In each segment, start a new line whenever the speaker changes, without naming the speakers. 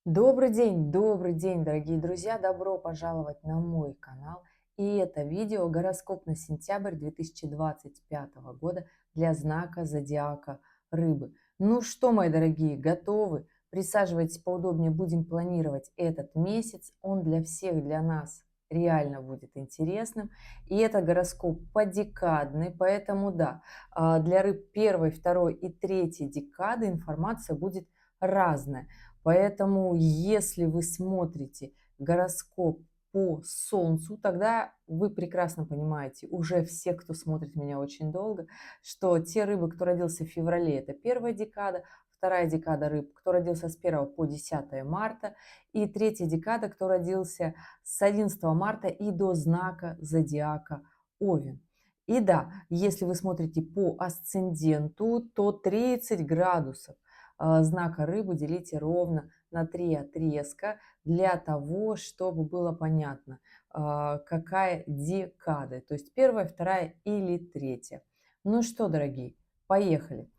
Добрый день, дорогие друзья! Добро пожаловать на мой канал. И это видео гороскоп на сентябрь 2025 года для знака зодиака Рыбы. Ну что, мои дорогие, готовы? Присаживайтесь поудобнее, будем планировать этот месяц. Он для всех, для нас реально будет интересным. И это гороскоп подекадный, поэтому да, для рыб первой, второй и третьей декады информация будет разная. Поэтому, если вы смотрите гороскоп по Солнцу, тогда вы прекрасно понимаете, уже все, кто смотрит меня очень долго, что те рыбы, кто родился в феврале, это первая декада, вторая декада рыб, кто родился с 1 по 10 марта, и третья декада, кто родился с 11 марта и до знака зодиака Овен. И да, если вы смотрите по асценденту, то 30 градусов знака рыбы делите ровно на 3 отрезка для того, чтобы было понятно, какая декада, то есть первая, вторая или третья. Ну что, дорогие, поехали.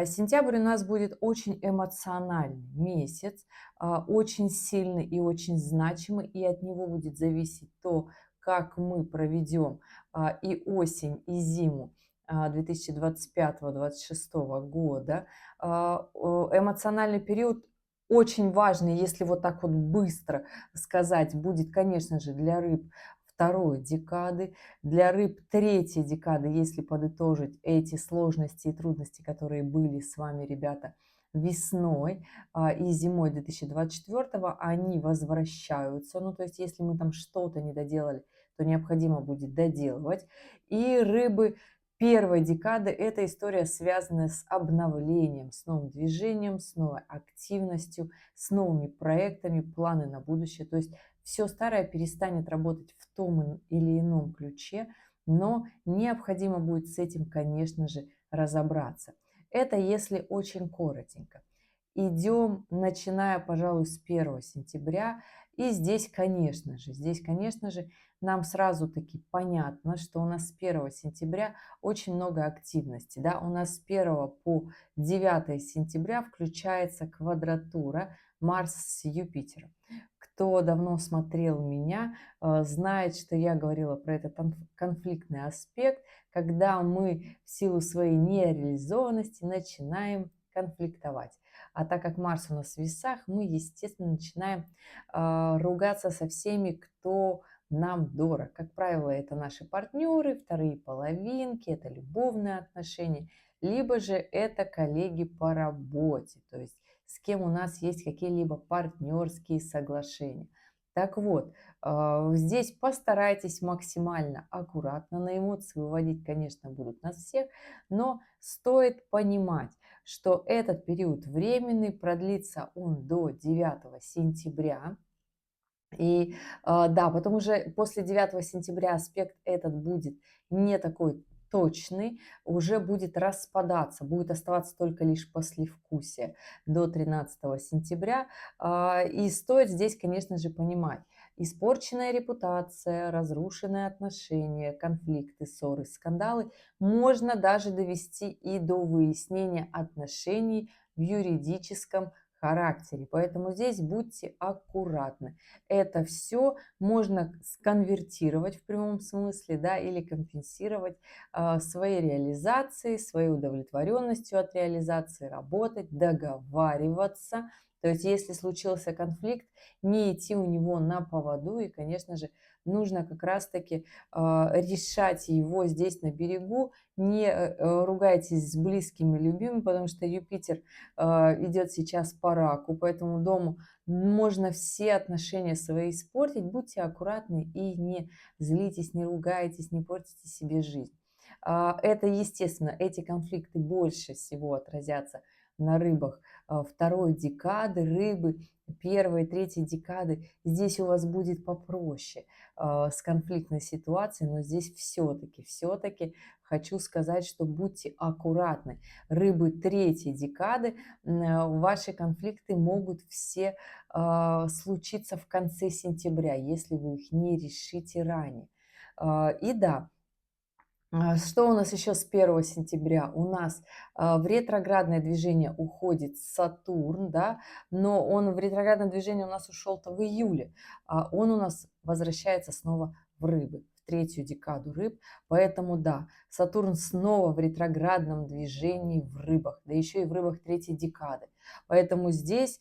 Сентябрь у нас будет очень эмоциональный месяц, очень сильный и очень значимый, и от него будет зависеть то, как мы проведем и осень, и зиму 2025-2026 года. Эмоциональный период очень важный, если вот так вот быстро сказать, будет, конечно же, для рыб второй декады, для рыб третьей декады, если подытожить эти сложности и трудности, которые были с вами, ребята, весной и зимой 2024, они возвращаются. Ну, то есть, если мы там что-то не доделали, то необходимо будет доделывать. И рыбы первая декада – это история, связанная с обновлением, с новым движением, с новой активностью, с новыми проектами, планы на будущее. То есть все старое перестанет работать в том или ином ключе, но необходимо будет с этим, конечно же, разобраться. Это если очень коротенько. Идем, начиная, пожалуй, с 1 сентября. И здесь, конечно же, нам сразу таки понятно, что у нас с 1 сентября очень много активности. Да? У нас с 1 по 9 сентября включается квадратура Марс с Юпитером. Кто давно смотрел меня, знает, что я говорила про этот конфликтный аспект, когда мы в силу своей нереализованности начинаем конфликтовать. А так как Марс у нас в весах, мы, естественно, начинаем ругаться со всеми, кто нам дорог. Как правило, это наши партнеры, вторые половинки, это любовные отношения, либо же это коллеги по работе, то есть с кем у нас есть какие-либо партнерские соглашения. Так вот, здесь постарайтесь максимально аккуратно, на эмоции выводить, конечно, будут нас всех, но стоит понимать, что этот период временный, продлится он до 9 сентября. И да, потом уже после 9 сентября аспект этот будет не такой точный, уже будет распадаться, будет оставаться только лишь послевкусие до 13 сентября. И стоит здесь, конечно же, понимать, испорченная репутация, разрушенные отношения, конфликты, ссоры, скандалы можно даже довести и до выяснения отношений в юридическом характере. Поэтому здесь будьте аккуратны. Это все можно сконвертировать в прямом смысле, да, или компенсировать своей реализацией, своей удовлетворенностью от реализации, работать, договариваться. То есть, если случился конфликт, не идти у него на поводу, и, конечно же, нужно как раз-таки решать его здесь на берегу. Не ругайтесь с близкими, любимыми, потому что Юпитер идет сейчас по раку, поэтому дому можно все отношения свои испортить. Будьте аккуратны и не злитесь, не ругайтесь, не портите себе жизнь. Это, естественно, эти конфликты больше всего отразятся на рыбах второй декады, рыбы первой, третьей декады. Здесь у вас будет попроще с конфликтной ситуацией, но здесь все-таки хочу сказать, что будьте аккуратны. Рыбы третьей декады, ваши конфликты могут все случиться в конце сентября, если вы их не решите ранее. И да, Что у нас еще с 1 сентября? У нас в ретроградное движение уходит Сатурн, да, но он в ретроградное движение у нас ушел-то в июле, а он у нас возвращается снова в рыбы, в третью декаду рыб. Поэтому да, Сатурн снова в ретроградном движении в рыбах, да еще и в рыбах третьей декады. Поэтому здесь,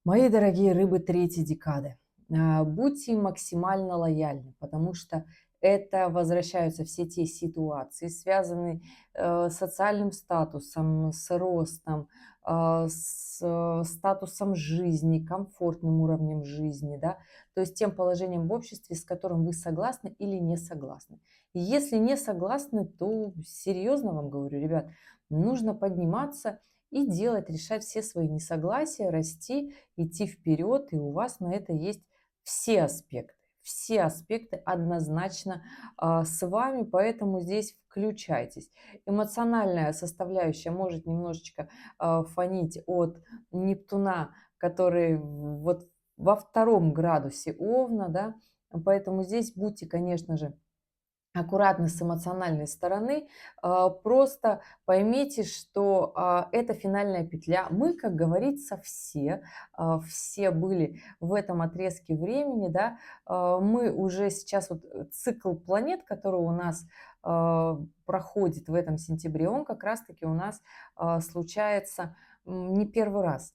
мои дорогие рыбы третьей декады, будьте максимально лояльны, потому что это возвращаются все те ситуации, связанные с социальным статусом, с ростом, с статусом жизни, комфортным уровнем жизни, да, то есть тем положением в обществе, с которым вы согласны или не согласны. И если не согласны, то серьезно вам говорю, ребят, нужно подниматься и делать, решать все свои несогласия, расти, идти вперед, и у вас на это есть все аспекты. Все аспекты однозначно с вами, поэтому здесь включайтесь. Эмоциональная составляющая может немножечко фонить от Нептуна, который вот во 2 градусе Овна, да, поэтому здесь будьте, конечно же, аккуратно с эмоциональной стороны. Просто поймите, что это финальная петля. Мы, как говорится, все были в этом отрезке времени, да. Мы уже сейчас, вот цикл планет, который у нас проходит в этом сентябре, он как раз-таки у нас случается не первый раз.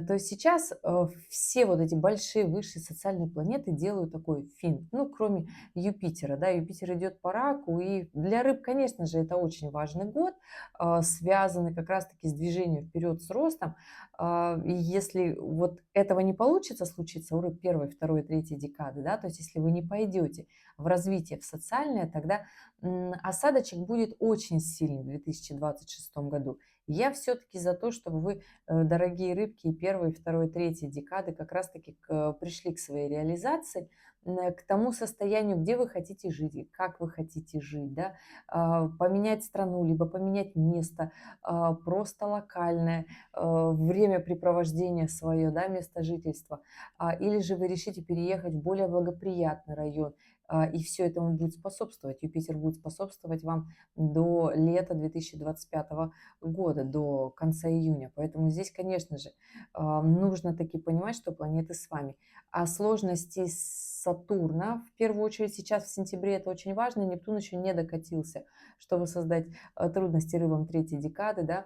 То есть сейчас все вот эти большие высшие социальные планеты делают такой финт, ну, кроме Юпитера, да, Юпитер идет по раку, и для рыб, конечно же, это очень важный год, связанный как раз-таки с движением вперед, с ростом. И если вот этого не получится случиться у рыб первой, второй, третьей декады, да, то есть если вы не пойдете в развитие, в социальное, тогда осадочек будет очень сильный в 2026 году. Я все-таки за то, чтобы вы, дорогие рыбки, и первой, и второй, третьей декады как раз-таки пришли к своей реализации, к тому состоянию, где вы хотите жить, и как вы хотите жить, да, поменять страну, либо поменять место, просто локальное, времяпрепровождение свое, да, место жительства, или же вы решите переехать в более благоприятный район, и все этому будет способствовать. Юпитер будет способствовать вам до лета 2025 года, до конца июня. Поэтому здесь, конечно же, нужно таки понимать, что планеты с вами. А сложности Сатурна, в первую очередь сейчас в сентябре это очень важно, Нептун еще не докатился, чтобы создать трудности рыбам третьей декады, да.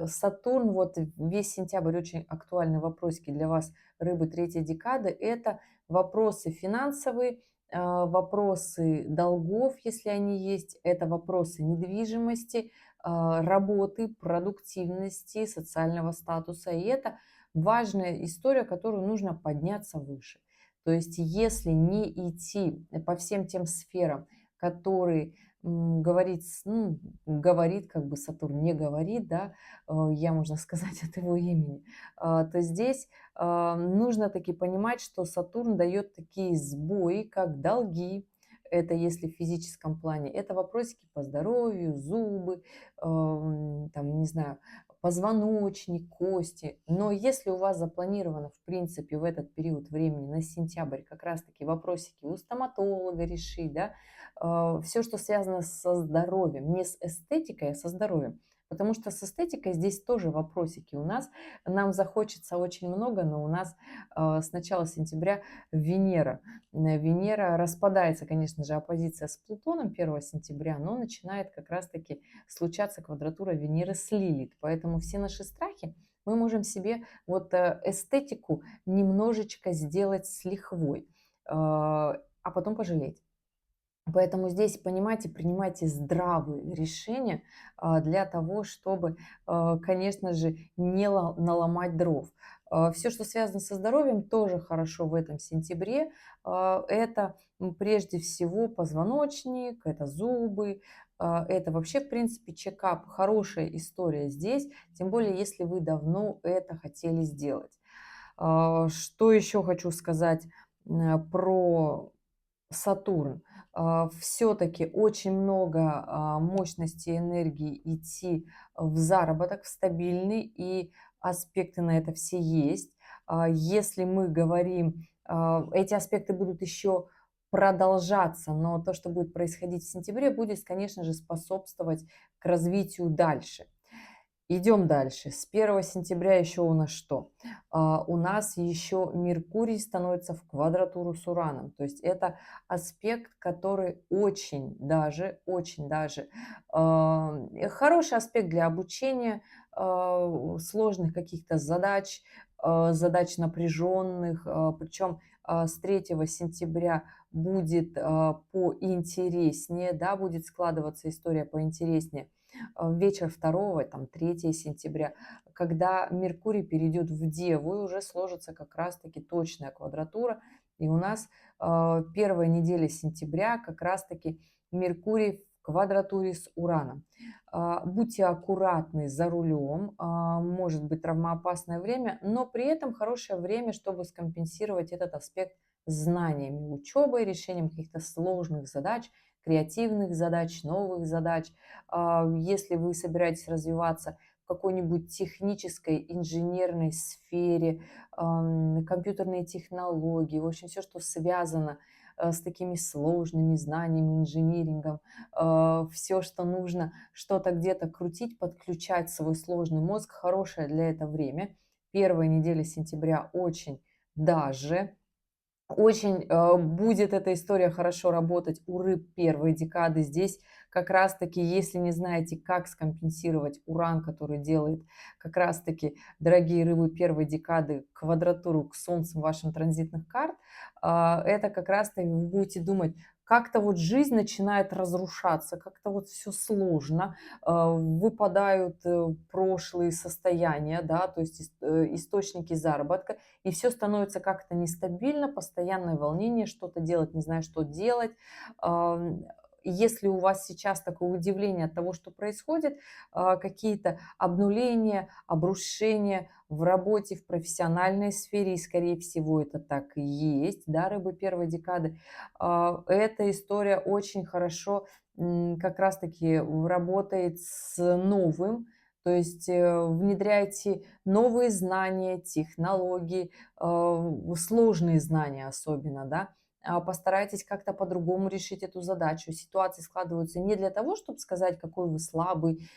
Сатурн, вот весь сентябрь очень актуальны вопросики для вас, рыбы третьей декады, это вопросы финансовые, вопросы долгов, если они есть, это вопросы недвижимости, работы, продуктивности, социального статуса. И это важная история, которую нужно подняться выше. То есть если не идти по всем тем сферам, которые говорит, как бы Сатурн не говорит, да, я, можно сказать, от его имени, то здесь нужно таки понимать, что Сатурн дает такие сбои, как долги, это если в физическом плане, это вопросики по здоровью, зубы, там, не знаю, позвоночник, кости. Но если у вас запланировано, в принципе, в этот период времени, на сентябрь, как раз-таки вопросики у стоматолога решить, да, все, что связано со здоровьем, не с эстетикой, а со здоровьем. Потому что с эстетикой здесь тоже вопросики у нас. Нам захочется очень много, но у нас с начала сентября Венера. Венера распадается, конечно же, оппозиция с Плутоном 1 сентября, но начинает как раз-таки случаться квадратура Венеры с Лилит. Поэтому все наши страхи мы можем себе вот эстетику немножечко сделать с лихвой, а потом пожалеть. Поэтому здесь, понимаете, принимайте здравые решения для того, чтобы, конечно же, не наломать дров. Все, что связано со здоровьем, тоже хорошо в этом сентябре. Это прежде всего позвоночник, это зубы, это вообще, в принципе, чекап. Хорошая история здесь, тем более, если вы давно это хотели сделать. Что еще хочу сказать про Сатурн. Все-таки очень много мощности энергии идти в заработок, в стабильный, и аспекты на это все есть. Если мы говорим, эти аспекты будут еще продолжаться, но то, что будет происходить в сентябре, будет, конечно же, способствовать к развитию дальше. Идем дальше. С 1 сентября еще у нас что? У нас еще Меркурий становится в квадратуру с Ураном. То есть это аспект, который очень даже хороший аспект для обучения сложных каких-то задач, задач напряженных. Причем с 3 сентября будет поинтереснее, да, будет складываться история поинтереснее. Вечер 2, там 3 сентября, когда Меркурий перейдет в Деву, и уже сложится как раз-таки точная квадратура. И у нас первая неделя сентября как раз-таки Меркурий в квадратуре с Ураном. Будьте аккуратны за рулем, может быть травмоопасное время, но при этом хорошее время, чтобы скомпенсировать этот аспект знаниями, учебой, решением каких-то сложных задач, креативных задач, новых задач. Если вы собираетесь развиваться в какой-нибудь технической, инженерной сфере, компьютерные технологии, в общем, все, что связано с такими сложными знаниями, инжинирингом, все, что нужно что-то где-то крутить, подключать свой сложный мозг, хорошее для этого время. Первая неделя сентября даже очень будет эта история хорошо работать у рыб первой декады. Здесь как раз-таки, если не знаете, как скомпенсировать Уран, который делает как раз-таки, дорогие рыбы первой декады, квадратуру к Солнцу ваших транзитных карт, это как раз-таки вы будете думать, как-то вот жизнь начинает разрушаться, как-то вот все сложно, выпадают прошлые состояния, да, то есть источники заработка, и все становится как-то нестабильно, постоянное волнение, что-то делать, не знаю, что делать. Если у вас сейчас такое удивление от того, что происходит, какие-то обнуления, обрушения в работе, в профессиональной сфере, и, скорее всего, это так и есть, да, рыбы первой декады, эта история очень хорошо как раз-таки работает с новым, то есть внедряйте новые знания, технологии, сложные знания особенно, да, постарайтесь как-то по-другому решить эту задачу. Ситуации складываются не для того, чтобы сказать, какой вы слабый,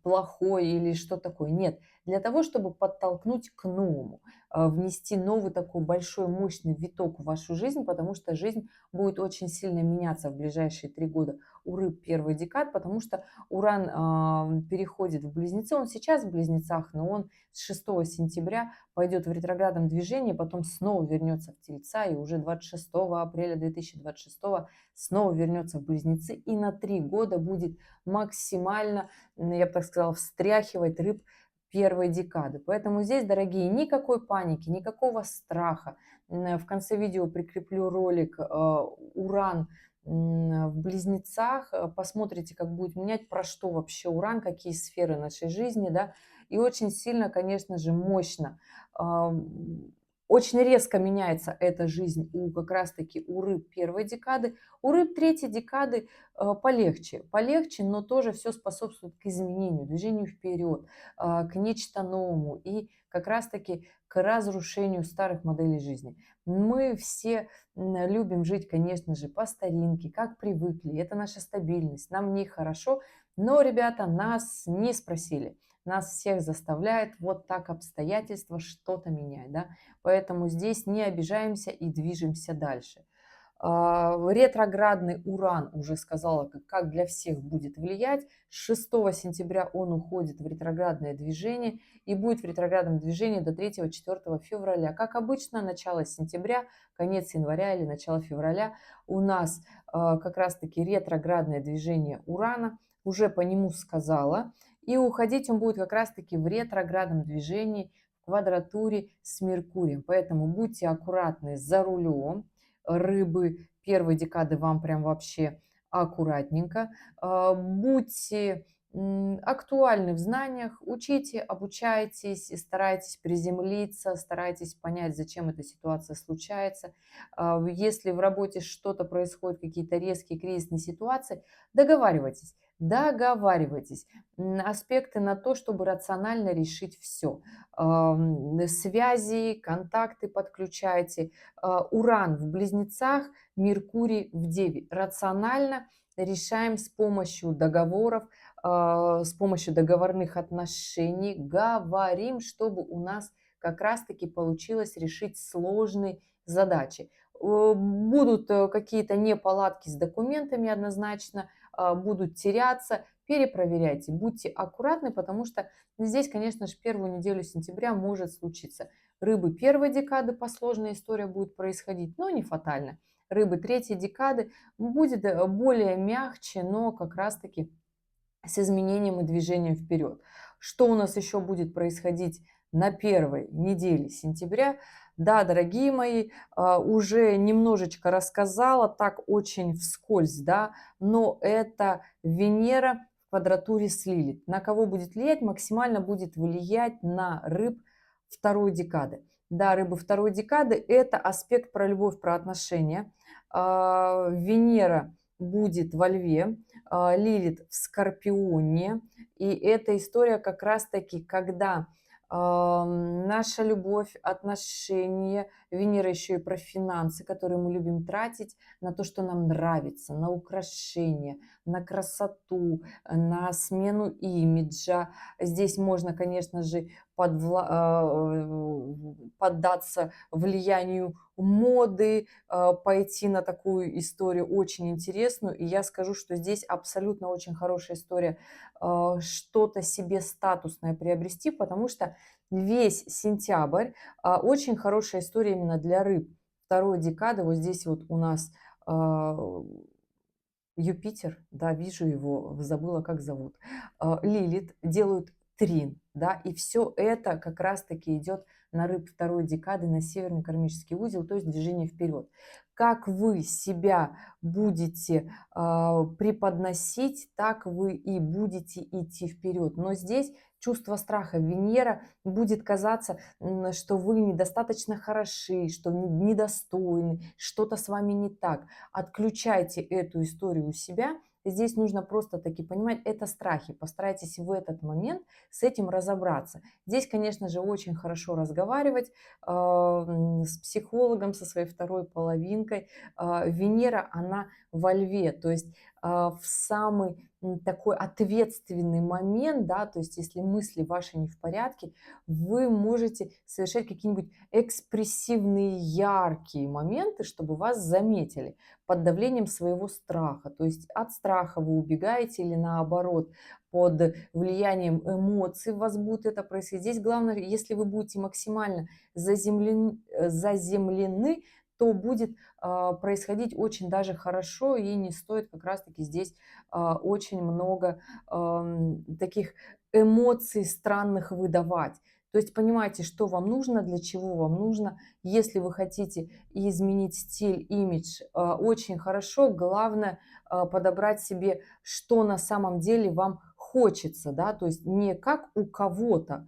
плохой или что такое. Нет, для того, чтобы подтолкнуть к новому, внести новый такой большой мощный виток в вашу жизнь, потому что жизнь будет очень сильно меняться в ближайшие 3 года у рыб первой декад, потому что Уран переходит в Близнецы. Он сейчас в Близнецах, но он с 6 сентября пойдет в ретроградном движении, потом снова вернется в Тельца, и уже 26 апреля 2026 снова вернется в Близнецы, и на 3 года будет максимально, я бы так сказала, встряхивать рыб первой декады. Поэтому здесь, дорогие, никакой паники, никакого страха. В конце видео прикреплю ролик «Уран в Близнецах». Посмотрите, как будет менять, про что вообще Уран, какие сферы нашей жизни, да. И очень сильно, конечно же, мощно, очень резко меняется эта жизнь у как раз-таки у рыб первой декады. У рыб третьей декады полегче, но тоже все способствует к изменению, движению вперед, к нечто новому и как раз-таки к разрушению старых моделей жизни. Мы все любим жить, конечно же, по старинке, как привыкли. Это наша стабильность, нам в ней хорошо. Но, ребята, нас не спросили. Нас всех заставляет вот так обстоятельства что-то менять, да. Поэтому здесь не обижаемся и движемся дальше. Ретроградный Уран, уже сказала, как для всех будет влиять. С 6 сентября он уходит в ретроградное движение и будет в ретроградном движении до 3-4 февраля. Как обычно, начало сентября, конец января или начало февраля у нас как раз-таки ретроградное движение Урана. Уже по нему сказала. И уходить он будет как раз-таки в ретроградном движении в квадратуре с Меркурием. Поэтому будьте аккуратны за рулем. Рыбы первой декады вам прям вообще аккуратненько. Будьте актуальны в знаниях, учите, обучайтесь, и старайтесь приземлиться, старайтесь понять, зачем эта ситуация случается. Если в работе что-то происходит, какие-то резкие кризисные ситуации, договаривайтесь. договаривайтесь. Аспекты на то, чтобы рационально решить все. Связи, контакты подключайте. Уран в Близнецах, Меркурий в Деве. Рационально решаем с помощью договоров, с помощью договорных отношений, говорим, чтобы у нас как раз-таки получилось решить сложные задачи. Будут какие-то неполадки с документами однозначно, будут теряться, перепроверяйте, будьте аккуратны, потому что здесь, конечно же, первую неделю сентября может случиться. Рыбы первой декады по сложной история будет происходить, но не фатально. Рыбы третьей декады будет более мягче, но как раз-таки с изменением и движением вперед. Что у нас еще будет происходить на первой неделе сентября? Да, дорогие мои, уже немножечко рассказала, так очень вскользь, да, но это Венера в квадратуре с Лилит. На кого будет влиять? Максимально будет влиять на рыб второй декады. Да, рыбы второй декады – это аспект про любовь, про отношения. Венера будет во Льве, Лилит в Скорпионе. И эта история как раз-таки, когда наша любовь, отношения, Венера еще и про финансы, которые мы любим тратить на то, что нам нравится, на украшения, на красоту, на смену имиджа. Здесь можно, конечно же, поддаться влиянию моды, пойти на такую историю очень интересную. И я скажу, что здесь абсолютно очень хорошая история что-то себе статусное приобрести, потому что весь сентябрь очень хорошая история именно для рыб. Второй декады, вот здесь вот у нас а, Юпитер, да, вижу его, забыла, как зовут. Лилит делают трин, да, и все это как раз-таки идет на рыб второй декады, на северный кармический узел, то есть движение вперед. Как вы себя будете преподносить, так вы и будете идти вперед. Но здесь чувство страха. Венера будет казаться, что вы недостаточно хороши, что недостойны, что-то с вами не так. Отключайте эту историю у себя. Здесь нужно просто таки понимать, это страхи. Постарайтесь в этот момент с этим разобраться. Здесь, конечно же, очень хорошо разговаривать с психологом, со своей второй половинкой. Венера, она во Льве, то есть в самый такой ответственный момент, да, то есть если мысли ваши не в порядке, вы можете совершать какие-нибудь экспрессивные, яркие моменты, чтобы вас заметили под давлением своего страха. То есть от страха вы убегаете или наоборот, под влиянием эмоций у вас будет это происходить. Здесь главное, если вы будете максимально заземлены, то будет происходить очень даже хорошо, и не стоит как раз-таки здесь очень много таких эмоций странных выдавать. То есть понимаете, что вам нужно, для чего вам нужно. Если вы хотите изменить стиль, имидж, очень хорошо. Главное подобрать себе, что на самом деле вам хочется, да, то есть не как у кого-то,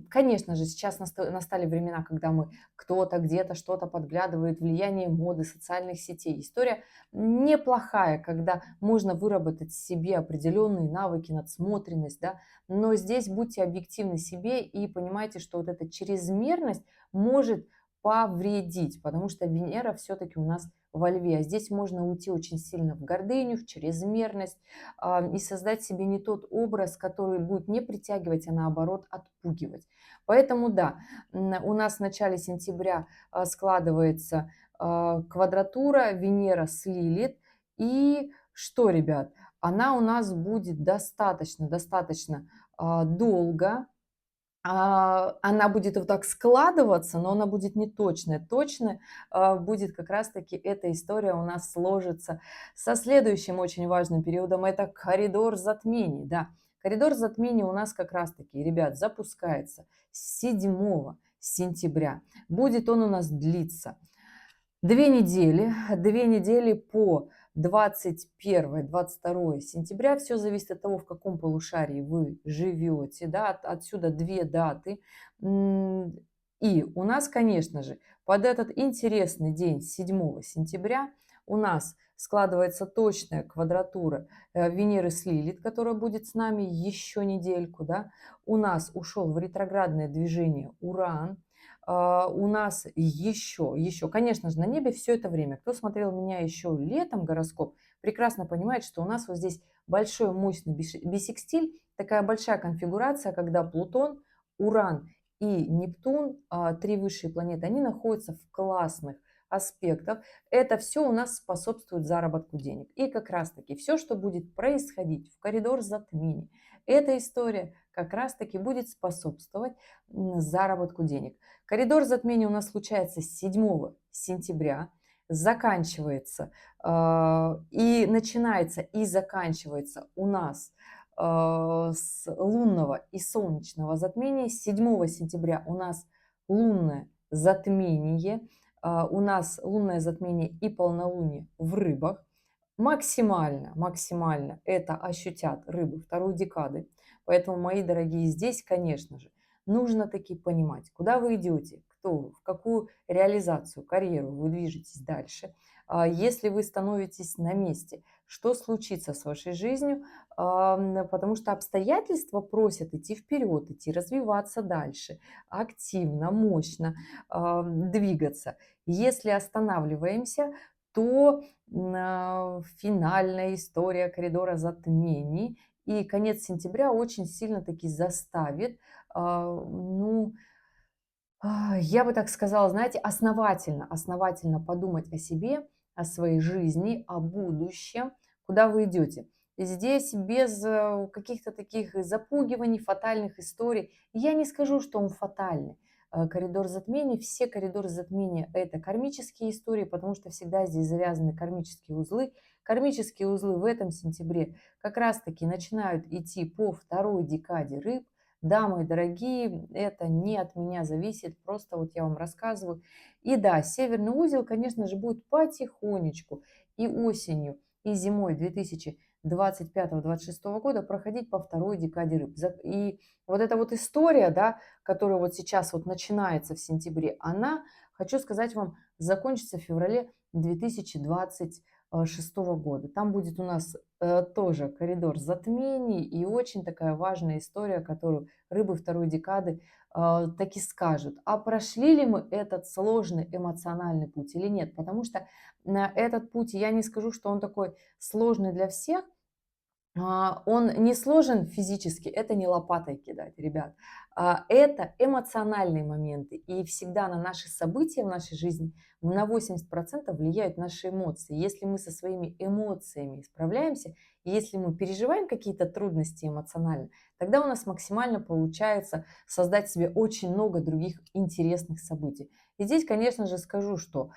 конечно же, сейчас настали времена, когда мы кто-то где-то что-то подглядывает, влияние моды, социальных сетей. История неплохая, когда можно выработать себе определенные навыки, надсмотренность, да, но здесь будьте объективны себе и понимайте, что вот эта чрезмерность может повредить, потому что Венера все-таки у нас во Льве. А здесь можно уйти очень сильно в гордыню, в чрезмерность и создать себе не тот образ, который будет не притягивать, а наоборот отпугивать. Поэтому да, у нас в начале сентября складывается квадратура Венера с Лилит. И что, ребят, она у нас будет достаточно долго, она будет вот так складываться, но она будет не точная. Точно будет как раз-таки эта история у нас сложится со следующим очень важным периодом. Это коридор затмений. Да, коридор затмений у нас как раз-таки, ребят, запускается с 7 сентября. Будет он у нас длиться 2 недели по 21-22 сентября. Все зависит от того, в каком полушарии вы живете. Да? Отсюда 2 даты. И у нас, конечно же, под этот интересный день 7 сентября у нас складывается точная квадратура Венеры с Лилит, которая будет с нами еще недельку, да. У нас ушел в ретроградное движение Уран. У нас еще, конечно же, на небе все это время. Кто смотрел меня еще летом гороскоп, прекрасно понимает, что у нас вот здесь большой мощный бисекстиль, такая большая конфигурация, когда Плутон, Уран и Нептун, три высшие планеты, они находятся в классных аспектах. Это все у нас способствует заработку денег. И как раз-таки все, что будет происходить в коридор затмений, эта история как раз-таки будет способствовать заработку денег. Коридор затмений у нас случается 7 сентября, заканчивается и начинается и заканчивается у нас с лунного и солнечного затмения. 7 сентября у нас лунное затмение, у нас лунное затмение и полнолуние в рыбах. Максимально это ощутят рыбы второй декады. Поэтому, мои дорогие, здесь, конечно же, нужно таки понимать, куда вы идете, кто вы, в какую реализацию, карьеру вы движетесь дальше. Если вы становитесь на месте, что случится с вашей жизнью, потому что обстоятельства просят идти вперед, идти развиваться дальше, активно, мощно двигаться. Если останавливаемся, то финальная история коридора затмений и конец сентября очень сильно таки заставит, ну, я бы так сказала, знаете, основательно подумать о себе, о своей жизни, о будущем, куда вы идете. И здесь без каких-то таких запугиваний, фатальных историй. Я не скажу, что он фатальный. Коридор затмений, все коридоры затмения – это кармические истории, потому что всегда здесь завязаны кармические узлы. Кармические узлы в этом сентябре как раз-таки начинают идти по второй декаде рыб. Да, мои дорогие, это не от меня зависит, просто вот я вам рассказываю. И да, северный узел, конечно же, будет потихонечку и осенью, и зимой 2025-2026 года проходить по второй декаде рыб. И вот эта вот история, да, которая вот сейчас вот начинается в сентябре, она, хочу сказать вам, закончится в феврале 2026 года. Там будет у нас тоже коридор затмений и очень такая важная история, которую рыбы второй декады таки скажут, а прошли ли мы этот сложный эмоциональный путь или нет, потому что на этот путь, я не скажу, что он такой сложный для всех, он не сложен физически, это не лопатой кидать, ребят. Это эмоциональные моменты. И всегда на наши события в нашей жизни на 80% влияют наши эмоции. Если мы со своими эмоциями справляемся, и если мы переживаем какие-то трудности эмоционально, тогда у нас максимально получается создать себе очень много других интересных событий. И здесь, конечно же, скажу, что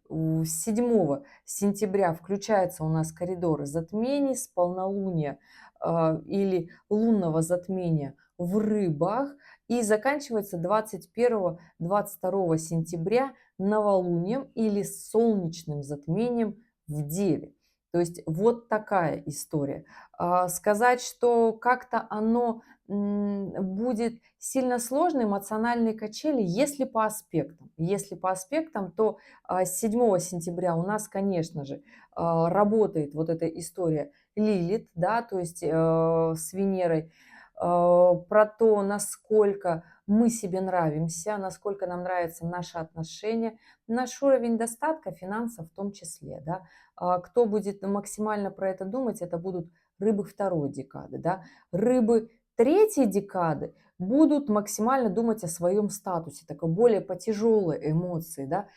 7 сентября включается у нас коридор затмений с полнолуния или лунного затмения в рыбах и заканчивается 21-22 сентября новолунием или солнечным затмением в Деве. То есть вот такая история. Сказать, что как-то оно будет сильно сложно, эмоциональные качели, если по аспектам. Если по аспектам, то 7 сентября у нас, конечно же, работает вот эта история Лилит, да, то есть с Венерой, про то, насколько мы себе нравимся, насколько нам нравятся наши отношения, наш уровень достатка, финансов в том числе, да. Кто будет максимально про это думать, это будут рыбы второй декады, да. Рыбы третьей декады будут максимально думать о своем статусе, такой более по тяжелой эмоции, да.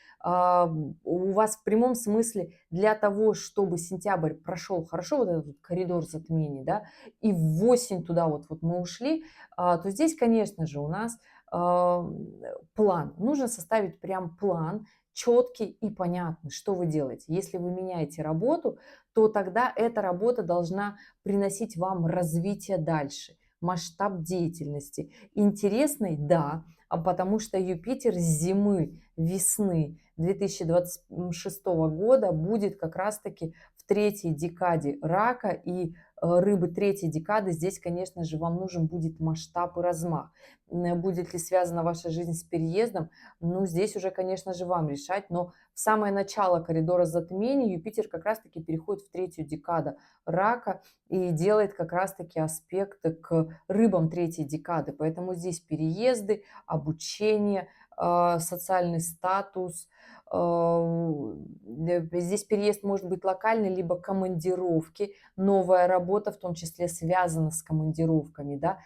У вас в прямом смысле для того, чтобы сентябрь прошел хорошо, вот этот вот коридор затмений, да, и в осень туда вот мы ушли, то здесь, конечно же, у нас план. Нужно составить прям план, четкий и понятный, что вы делаете. Если вы меняете работу, то тогда эта работа должна приносить вам развитие дальше, масштаб деятельности. Интересный, да, потому что Юпитер с зимы весны 2026 года будет как раз-таки в третьей декаде рака, и рыбы третьей декады, здесь, конечно же, вам нужен будет масштаб и размах. Будет ли связана ваша жизнь с переездом? Ну, здесь уже, конечно же, вам решать, но в самое начало коридора затмений Юпитер как раз-таки переходит в третью декаду рака и делает как раз-таки аспекты к рыбам третьей декады. Поэтому здесь переезды, обучение, социальный статус. Здесь переезд может быть локальный, либо командировки, новая работа, в том числе связана с командировками, да.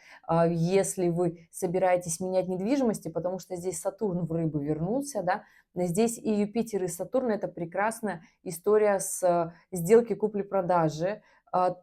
Если вы собираетесь менять недвижимости, потому что здесь Сатурн в рыбы вернулся, да, здесь и Юпитер, и Сатурн – это прекрасная история с сделки купли-продажи,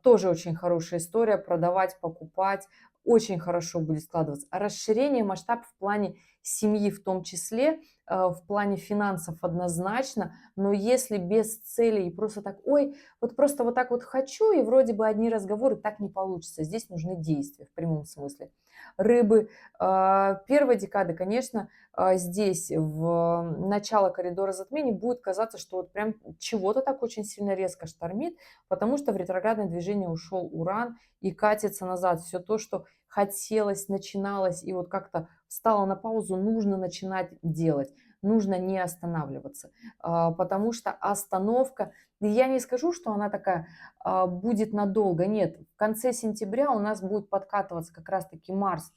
тоже очень хорошая история, продавать, покупать, очень хорошо будет складываться. А расширение масштаб в плане семьи в том числе, в плане финансов однозначно, но если без цели и просто так, ой, вот просто вот так вот хочу, и вроде бы одни разговоры, так не получится. Здесь нужны действия в прямом смысле. Рыбы первой декады, конечно, здесь в начало коридора затмений будет казаться, что вот прям чего-то так очень сильно резко штормит, потому что в ретроградное движение ушел Уран и катится назад. Все то, что хотелось, начиналось и вот как-то встало на паузу, нужно начинать делать, нужно не останавливаться, потому что остановка, я не скажу, что она такая будет надолго, нет, в конце сентября у нас будет подкатываться как раз-таки Марс,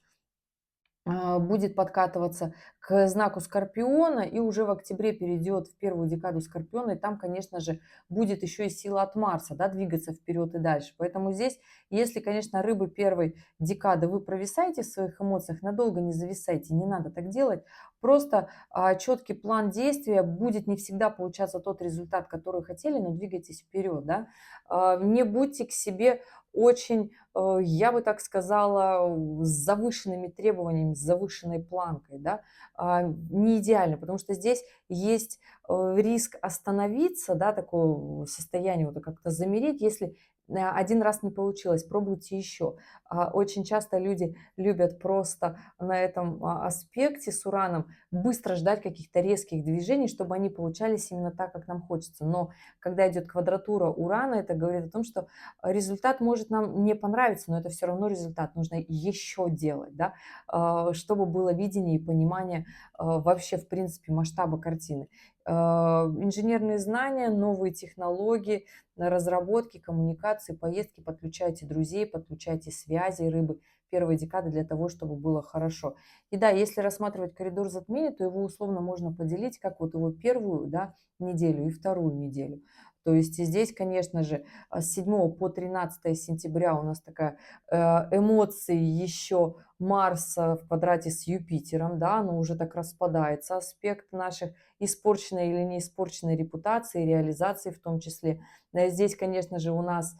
будет подкатываться к знаку Скорпиона и уже в октябре перейдет в первую декаду Скорпиона, и там, конечно же, будет еще и сила от Марса, да, двигаться вперед и дальше. Поэтому здесь, если, конечно, рыбы первой декады вы провисаете в своих эмоциях, надолго не зависайте, не надо так делать. Просто четкий план действия, будет не всегда получаться тот результат, который хотели, но двигайтесь вперед, да. Не будьте к себе очень, я бы так сказала, с завышенными требованиями, с завышенной планкой, да, не идеально, потому что здесь есть риск остановиться, да, такое состояние, вот как-то замереть, если один раз не получилось, пробуйте еще. Очень часто люди любят просто на этом аспекте с Ураном быстро ждать каких-то резких движений, чтобы они получались именно так, как нам хочется. Но когда идет квадратура Урана, это говорит о том, что результат может нам не понравиться, но это все равно результат. Нужно еще делать, да, чтобы было видение и понимание вообще, в принципе, масштаба картины. Инженерные знания, новые технологии, разработки, коммуникации, поездки, подключайте друзей, подключайте связи рыбы первой декады для того, чтобы было хорошо. И да, если рассматривать коридор затмений, то его условно можно поделить как вот его первую, да, неделю и вторую неделю. То есть и здесь, конечно же, с 7 по 13 сентября у нас такая эмоции еще Марса в квадрате с Юпитером, да, но уже так распадается аспект наших испорченной или не испорченной репутации, реализации в том числе. Здесь, конечно же, у нас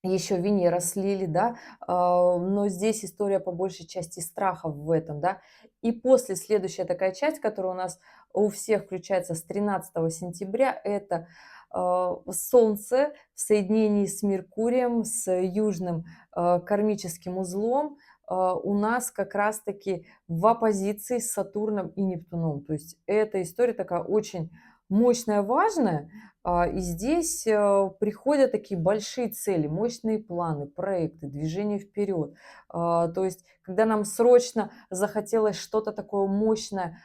еще Венера слили, да, но здесь история по большей части страхов в этом, да. И после следующая такая часть, которая у нас у всех включается с 13 сентября, это Солнце в соединении с Меркурием, с южным кармическим узлом, у нас как раз-таки в оппозиции с Сатурном и Нептуном. То есть эта история такая очень мощная, важная, и здесь приходят такие большие цели, мощные планы, проекты, движение вперед. То есть, когда нам срочно захотелось что-то такое мощное,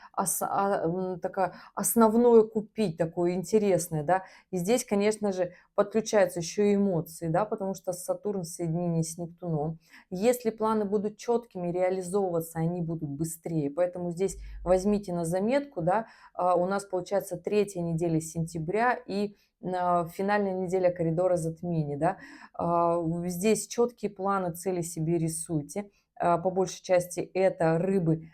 такое основное купить, такое интересное, да, и здесь, конечно же, подключаются еще и эмоции, да, потому что Сатурн в соединении с Нептуном. Если планы будут четкими, реализовываться они будут быстрее. Поэтому здесь возьмите на заметку, да, у нас получается третья неделя сентября и финальная неделя коридора затмений, да. Здесь четкие планы, цели себе рисуйте. По большей части это рыбы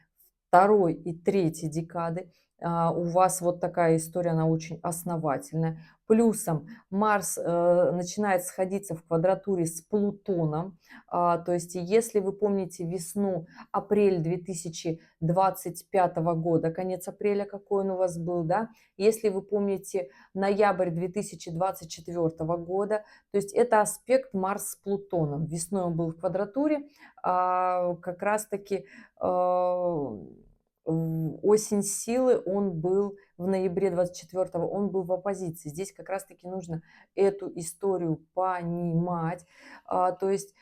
второй и третьей декады. У вас вот такая история, она очень основательная. Плюсом Марс начинает сходиться в квадратуре с Плутоном. То есть, если вы помните весну, апрель 2025 года, конец апреля, какой он у вас был, да, если вы помните ноябрь 2024 года, то есть это аспект Марс с Плутоном. Весной он был в квадратуре, как раз-таки осень силы, он был в ноябре 24-го, он был в оппозиции. Здесь как раз-таки нужно эту историю понимать. То есть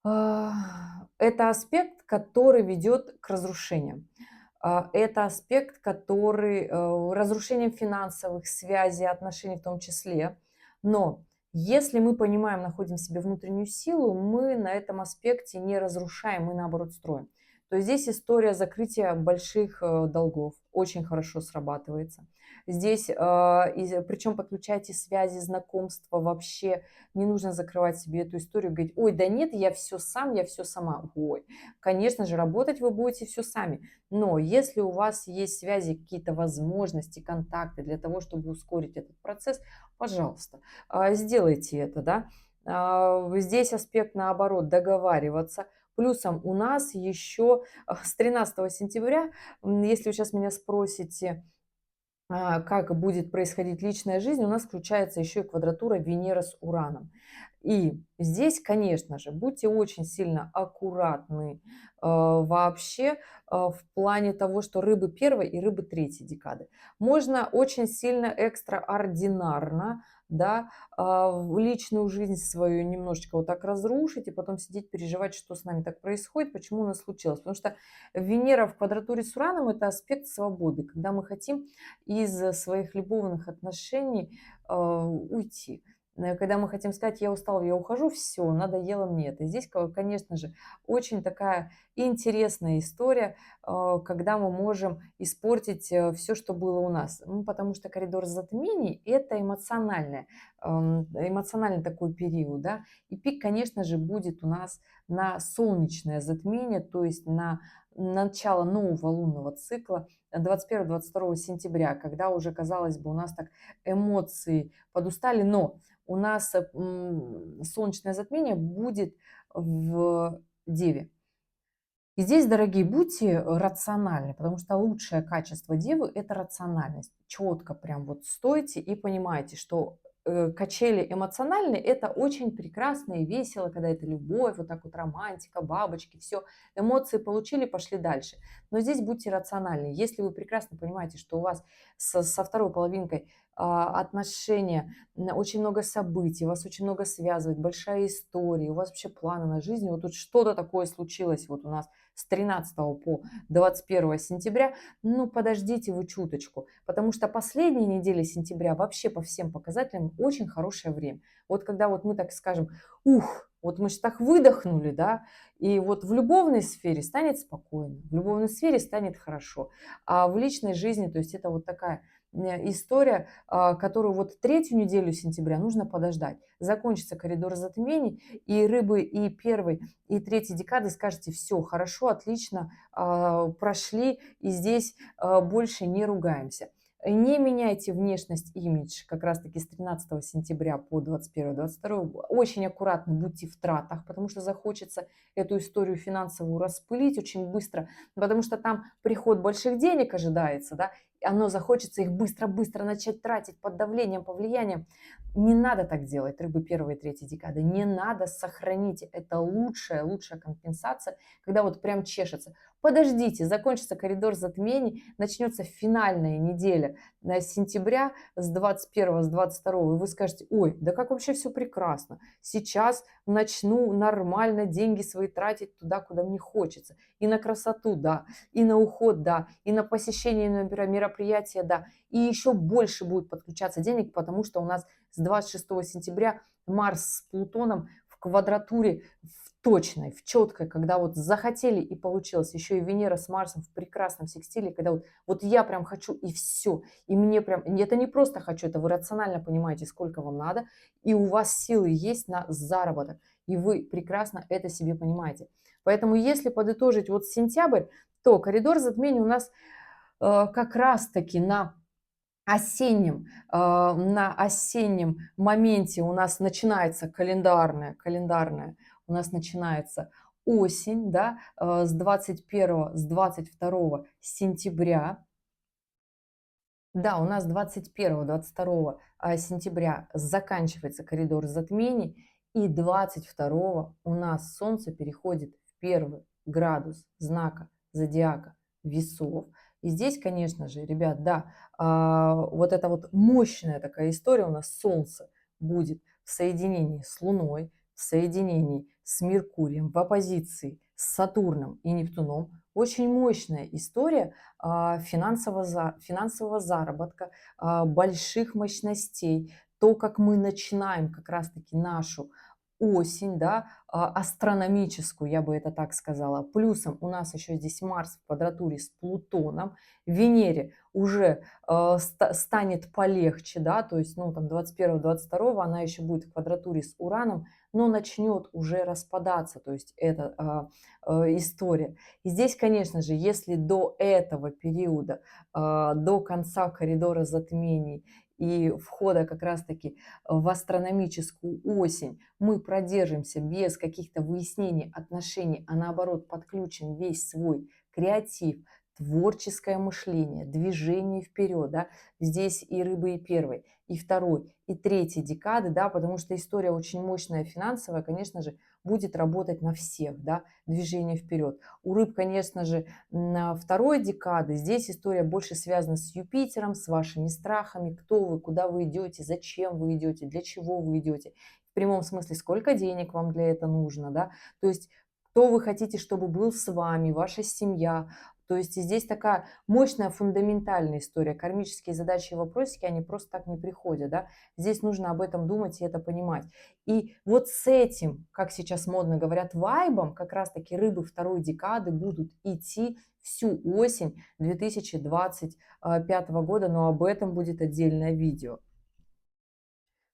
это аспект, который ведет к разрушениям. Это аспект, который разрушением финансовых связей, отношений в том числе. Но если мы понимаем, находим в себе внутреннюю силу, мы на этом аспекте не разрушаем, мы наоборот строим. То есть здесь история закрытия больших долгов очень хорошо срабатывается. Здесь, причем подключайте связи, знакомства, вообще не нужно закрывать себе эту историю, говорить, ой, да нет, я все сам, я все сама. Ой, конечно же, работать вы будете все сами. Но если у вас есть связи, какие-то возможности, контакты для того, чтобы ускорить этот процесс, пожалуйста, сделайте это, да. Здесь аспект наоборот договариваться. Плюсом у нас еще с 13 сентября, если вы сейчас меня спросите, как будет происходить личная жизнь, у нас включается еще и квадратура Венеры с Ураном. И здесь, конечно же, будьте очень сильно аккуратны вообще в плане того, что рыбы первой и рыбы третьей декады. Можно очень сильно экстраординарно, да, в личную жизнь свою немножечко вот так разрушить и потом сидеть переживать, что с нами так происходит, почему у нас случилось. Потому что Венера в квадратуре с Ураном – это аспект свободы, когда мы хотим из своих любовных отношений уйти. Когда мы хотим сказать, я устал, я ухожу, все, надоело мне это. И здесь, конечно же, очень такая интересная история, когда мы можем испортить все, что было у нас. Ну, потому что коридор затмений – это эмоциональный такой период. Да? И пик, конечно же, будет у нас на солнечное затмение, то есть на начало нового лунного цикла 21-22 сентября, когда уже, казалось бы, у нас так эмоции подустали, но у нас солнечное затмение будет в Деве. И здесь, дорогие, будьте рациональны, потому что лучшее качество девы – это рациональность. Четко прям вот стойте и понимаете, что качели эмоциональные – это очень прекрасно и весело, когда это любовь, вот так вот романтика, бабочки, все, эмоции получили, пошли дальше. Но здесь будьте рациональны. Если вы прекрасно понимаете, что у вас со второй половинкой отношения, очень много событий, вас очень много связывает, большая история, у вас вообще планы на жизнь, вот тут что-то такое случилось вот у нас с 13 по 21 сентября, ну подождите вы чуточку, потому что последние недели сентября вообще по всем показателям очень хорошее время. Вот когда вот мы так скажем, ух, вот мы же так выдохнули, да, и вот в любовной сфере станет спокойно, в любовной сфере станет хорошо, а в личной жизни, то есть это вот такая история, которую вот третью неделю сентября нужно подождать. Закончится коридор затмений, и рыбы и первой, и третьей декады скажете, все, хорошо, отлично, прошли, и здесь больше не ругаемся. Не меняйте внешность, имидж как раз-таки с 13 сентября по 21-22. Очень аккуратно будьте в тратах, потому что захочется эту историю финансовую распылить очень быстро, потому что там приход больших денег ожидается, да, и оно захочется их быстро-быстро начать тратить под давлением, по влиянием. Не надо так делать, рыбы первой и третьей декады. Не надо, сохраните. Это лучшая компенсация, когда вот прям чешется. Подождите, закончится коридор затмений, начнется финальная неделя сентября с 21, с 22, и вы скажете, ой, да как вообще все прекрасно. Сейчас начну нормально деньги свои тратить туда, куда мне хочется. И на красоту, да, и на уход, да, и на посещение мероприятия, да. И еще больше будет подключаться денег, потому что у нас с 26 сентября Марс с Плутоном в квадратуре, в точной, в четкой, когда вот захотели и получилось. Еще и Венера с Марсом в прекрасном секстиле, когда вот я прям хочу и все. И мне прям, это не просто хочу, это вы рационально понимаете, сколько вам надо, и у вас силы есть на заработок. И вы прекрасно это себе понимаете. Поэтому если подытожить вот сентябрь, то коридор затмений у нас как раз-таки на осеннем моменте у нас начинается календарная, у нас начинается осень, да, с 21, с 22 сентября. Да, у нас 21-22 сентября заканчивается коридор затмений, и 22 у нас Солнце переходит в первый градус знака зодиака весов. И здесь, конечно же, ребят, да, вот эта вот мощная такая история у нас Солнце будет в соединении с Луной, в соединении с Меркурием, в оппозиции с Сатурном и Нептуном. Очень мощная история финансового заработка, больших мощностей, то, как мы начинаем как раз-таки нашу осень, да, астрономическую, я бы это так сказала. Плюсом у нас еще здесь Марс в квадратуре с Плутоном, Венере уже станет полегче, да, то есть, ну, там 21-22 она еще будет в квадратуре с Ураном, но начнет уже распадаться, то есть эта история. И здесь, конечно же, если до этого периода, до конца коридора затмений и входа как раз-таки в астрономическую осень мы продержимся без каких-то выяснений отношений, а наоборот подключим весь свой креатив, творческое мышление, движение вперед, да, здесь и рыбы, и первой, и второй, и третьей декады, да, потому что история очень мощная финансовая, конечно же, будет работать на всех, да, движение вперед. У рыб, конечно же, на второй декады здесь история больше связана с Юпитером, с вашими страхами, кто вы, куда вы идете, зачем вы идете, для чего вы идете. В прямом смысле, сколько денег вам для этого нужно, да, то есть кто вы хотите, чтобы был с вами, ваша семья. То есть и здесь такая мощная фундаментальная история. Кармические задачи и вопросики, они просто так не приходят, да. Здесь нужно об этом думать и это понимать. И вот с этим, как сейчас модно говорят, вайбом, как раз-таки рыбы второй декады будут идти всю осень 2025 года, но об этом будет отдельное видео.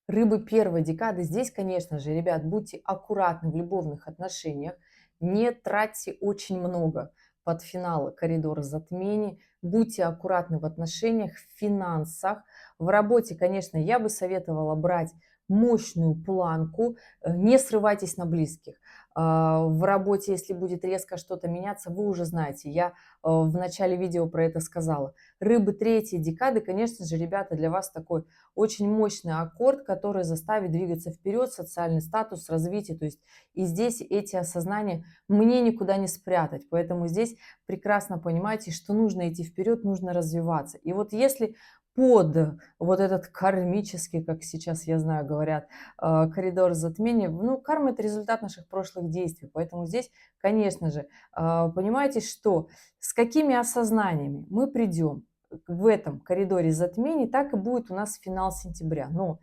Рыбы первой декады. Здесь, конечно же, ребят, будьте аккуратны в любовных отношениях, не тратьте очень много под финал коридора затмений, будьте аккуратны в отношениях, в финансах. В работе, конечно, я бы советовала брать мощную планку, не срывайтесь на близких. В работе, если будет резко что-то меняться, вы уже знаете, я в начале видео про это сказала. Рыбы третьей декады, конечно же, ребята, для вас такой очень мощный аккорд, который заставит двигаться вперед, социальный статус, развитие. То есть и здесь эти осознания мне никуда не спрятать. Поэтому здесь прекрасно понимаете, что нужно идти вперед, нужно развиваться. И вот если под вот этот кармический, как сейчас, я знаю, говорят, коридор затмения, ну, карма – это результат наших прошлых действий. Поэтому здесь, конечно же, понимаете, что с какими осознаниями мы придем в этом коридоре затмений, так и будет у нас финал сентября. Но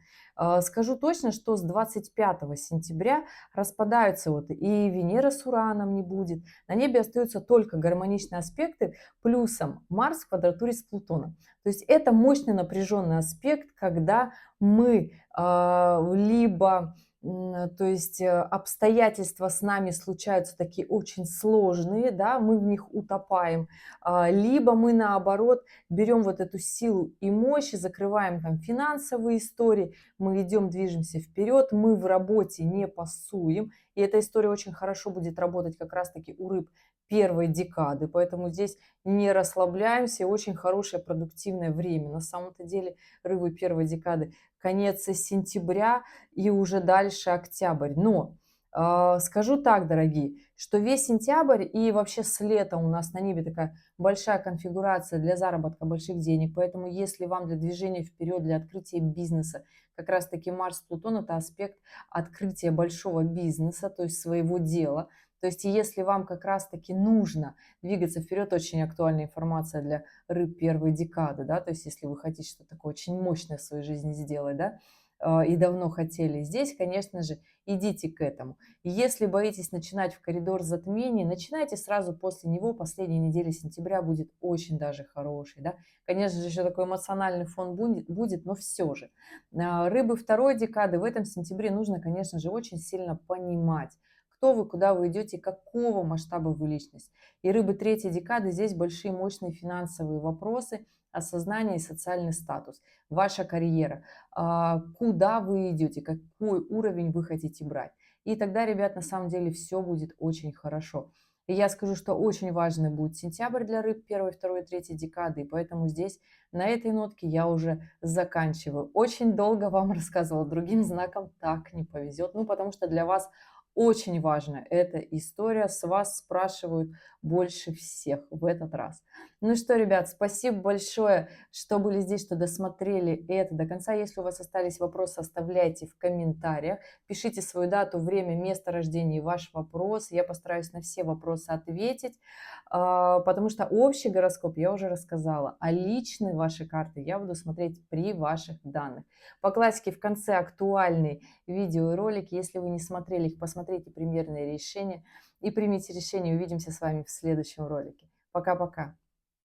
скажу точно, что с 25 сентября распадаются вот и Венера с Ураном не будет. На небе остаются только гармоничные аспекты, плюсом Марс в квадратуре с Плутоном. То есть это мощный напряженный аспект, когда мы либо то есть обстоятельства с нами случаются такие очень сложные, да, мы в них утопаем, либо мы наоборот берем вот эту силу и мощь, и закрываем там финансовые истории, мы идем, движемся вперед, мы в работе не пасуем, и эта история очень хорошо будет работать как раз-таки у рыб первой декады, поэтому здесь не расслабляемся, очень хорошее продуктивное время. На самом-то деле рыбы первой декады конец сентября и уже дальше октябрь. Но скажу так, дорогие, что весь сентябрь и вообще с лета у нас на небе такая большая конфигурация для заработка больших денег. Поэтому если вам для движения вперед, для открытия бизнеса, как раз-таки Марс-Плутон – это аспект открытия большого бизнеса, то есть своего дела. То есть если вам как раз-таки нужно двигаться вперед, очень актуальная информация для рыб первой декады, да, то есть если вы хотите что-то такое очень мощное в своей жизни сделать, да, и давно хотели. Здесь, конечно же, идите к этому. Если боитесь начинать в коридор затмений, начинайте сразу после него. Последняя неделя сентября будет очень даже хорошей. Да? Конечно же, еще такой эмоциональный фон будет, но все же. Рыбы второй декады в этом сентябре нужно, конечно же, очень сильно понимать, кто вы, куда вы идете, какого масштаба вы личность. И рыбы третьей декады здесь большие мощные финансовые вопросы, осознание и социальный статус, ваша карьера, куда вы идете, какой уровень вы хотите брать. И тогда, ребят, на самом деле все будет очень хорошо. И я скажу, что очень важный будет сентябрь для рыб первой, второй, третьей декады. И поэтому здесь на этой нотке я уже заканчиваю. Очень долго вам рассказывала, другим знаком так не повезет. Ну, потому что для вас Очень важно, эта история, с вас спрашивают больше всех в этот раз. Ну что, ребят, спасибо большое, что были здесь, что досмотрели это до конца. Если у вас остались вопросы, оставляйте в комментариях, пишите свою дату, время, место рождения и ваш вопрос. Я постараюсь на все вопросы ответить, потому что общий гороскоп я уже рассказала, а личные ваши карты я буду смотреть при ваших данных. По классике в конце актуальный видео и ролики. Если вы не смотрели их, посмотрите примерные решения и примите решение. Увидимся с вами в следующем ролике. Пока-пока.